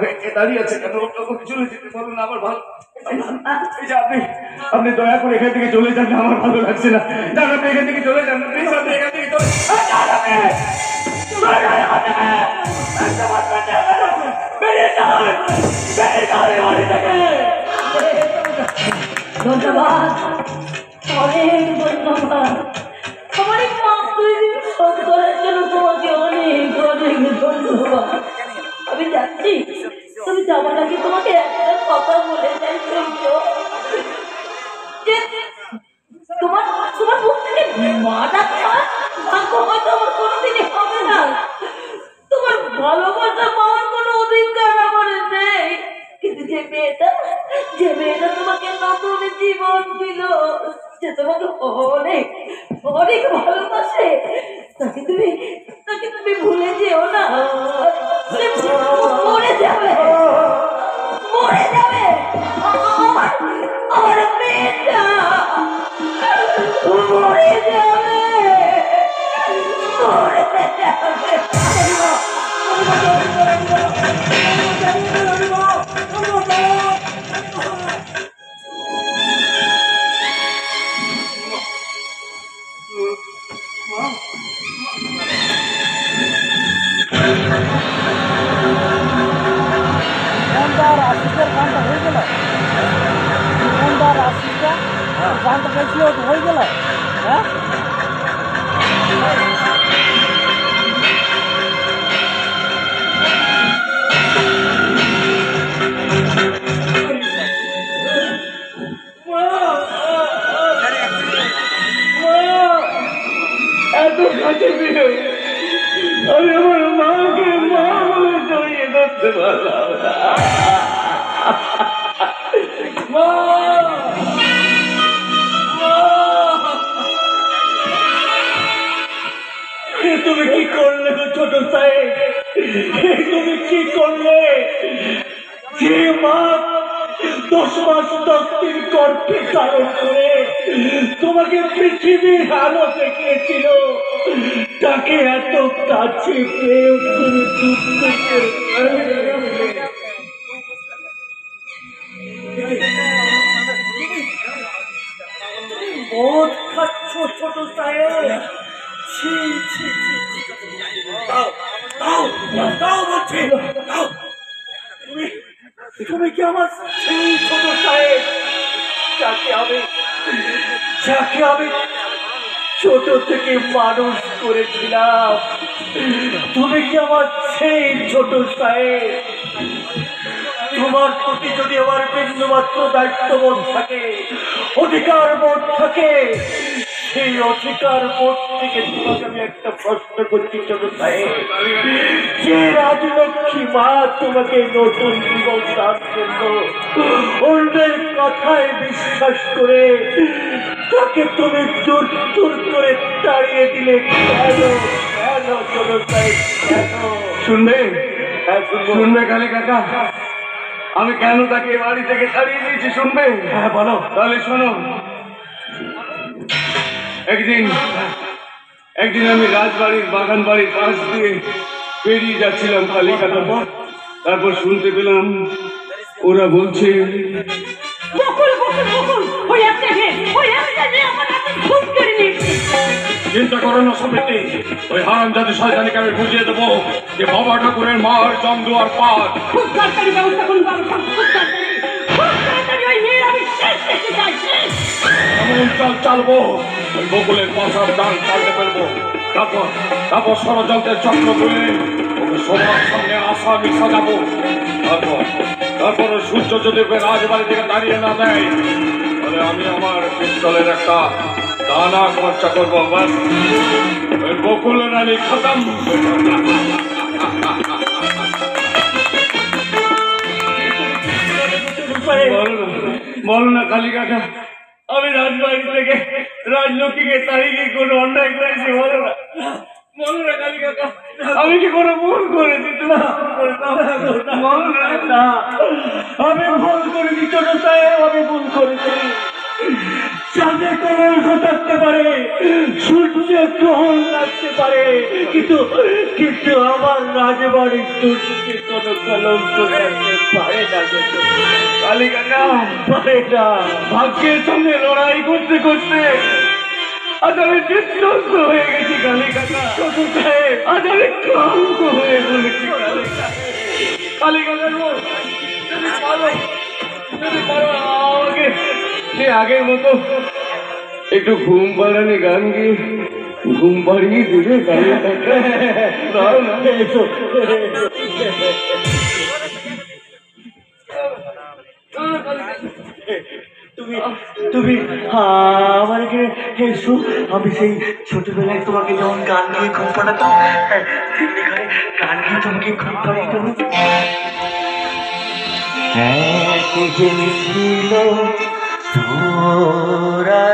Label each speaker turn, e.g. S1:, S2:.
S1: হয়ে দাঁড়িয়ে আছে কেন? চলে যেতে বলুন, আমার ভালো। আপনি দয়া করে এখান থেকে চলে যান, আমার ভালো লাগছে না। আপনি এখান থেকে চলে যান, আপনি এখান থেকে চলে
S2: ধন্যবাদ, অনেক ধন্যবাদ। আমার এই 5-2 দিন শোধ করার জন্য তোমাকে অনেক অনেক ধন্যবাদ। আমি যাচ্ছি, তুমি যাবার আগে তোমাকে একটা কথা বলে যাই। তোমার তোমার মুখ থেকে মা ডাকা ভাগ্য হয়তো আমার কোনোদিনই হবে না। তোমার ভালোবাসা পাওয়ার কোনো অধিকার আমার নেই, কিন্তু যে মেয়েটা তোমাকে নতুন জীবন দিল, যে তোমাকে অনেক অনেক ভালোবাসে, তাকে তুমি ভুলে যেও না। মরে যাবে, মরে যাবে আমার মেয়েটা, মরে যাবে, মরে যাবে।
S3: হয়ে গেল। হ্যাঁ,
S1: এত কাছে পেয়ে আমি আমার মাকে মা বলে জড়িয়ে ধরতে পারলাম না। মা, তুমি কি করলে গো ছোট সাহেব? তুমি কি করলে? যে মা 10 মাস 10 দিন গর্ভে ধারণ করে তোমাকে পৃথিবীর আলো দেখিয়েছিল, তাকে এত কাছে পেয়ে তুমি মদ খাচ্ছ ছোট সাহেব? তুমি কি আমার সেই ছোট সাহেব যাকে আমি ছোট থেকে মানুষ করেছিলাম? তুমি কি আমার সেই ছোট সাহেব? তোমার প্রতি যদি আমার বিন্দুমাত্র দায়িত্ববোধ থাকে, অধিকার বোধ থাকে, সেই অধিকার বোধ থেকে তোমাকে আমি একটা প্রশ্ন করছি ছোট সাহেব, যে রাজলক্ষ্মী মা তোমাকে নতুন জীবন দান করলো, অন্যের কথায় বিশ্বাস করে তাকে তুমি দূর দূর করে তাড়িয়ে দিলে কেন? কেন ছোট সাহেব, কেন? শুনবে কালী কাকা, আমি কেন তাকে বাড়ি থেকে তাড়িয়ে দিয়েছি শুনবে? হ্যাঁ বলো। তাহলে শোনো, একদিন আমি রাজবাড়ির বাগান বাড়ির পাশ দিয়ে পেরিয়ে যাচ্ছিলাম কালী কাকা, তারপর শুনতে পেলাম ওরা বলছে চিন্তা করো না সমিতি, ওই হারামজাদী শয়তানিকে আমি বুঝিয়ে দেবো যে বাবা ঠাকুরের মার চন্দ্র আর পাত। খুব তাড়াতাড়ি ব্যবস্থা করুন বাবা, খুব তাড়াতাড়ি, খুব তাড়াতাড়ি ওই মেয়ের আমি শেষ দেখতে চাই। এমন চাল চালবো ওই বকুলের পাশার ডাল পাল্টে ফেলবো, তারপর ষড়যন্ত্রের চক্র বলে ওকে সবার সামনে আসামি সাজাবো। তারপর সূর্য যদি রাজবাড়ি থেকে দাঁড়িয়ে না দেয়, তাহলে আমি আমার পিস্তলের একটা দানা খরচা করবো, বাস ওই বকুলের আলী খতম। বলো না কালী কাকা, আমি রাজবাড়ি থেকে রাজলক্ষ্মীকে তাড়িয়ে কোনো অন্যায় করেছি? বলো না, বলো না কালী কাকা, আমি কি কোনো ভুল করেছি? আমি ভুল করেছি ছোট সাহেব, আমি ভুল করেছি। সামনে কলঙ্ক থাকতে পারে, সূর্যে গ্রহণ লাগতে পারে, কিন্তু কিন্তু আমার রাজবাড়ির সূর্যকে কোনো কলঙ্ক থাকতে পারে না।
S4: কালী কাকা,
S1: পারে না।
S4: ভাগ্যের সঙ্গে লড়াই করতে করতে আজ আমি বিধ্বস্ত হয়ে গেছি কালী কাকা।
S1: ছোট সাহেব,
S4: আজ আমি ক্লান্ত হয়ে বলেছি কালী কাকা। কালী কাকা গো, যদি পারো আমাকে সে আগের মতো একটু ঘুম পাড়ানি গান গিয়ে ঘুম পাড়িয়ে দিলে কালী কাকা। দাও না।
S1: এসো। তুমি তুমি আমার এখানে এসো। আমি সেই ছোটবেলায় তোমাকে যেমন গান গিয়ে ঘুম পাড়াতাম, তেমনি করে গান গিয়ে তোমাকে ঘুম পাড়িয়ে দেবো। ছিল তোরা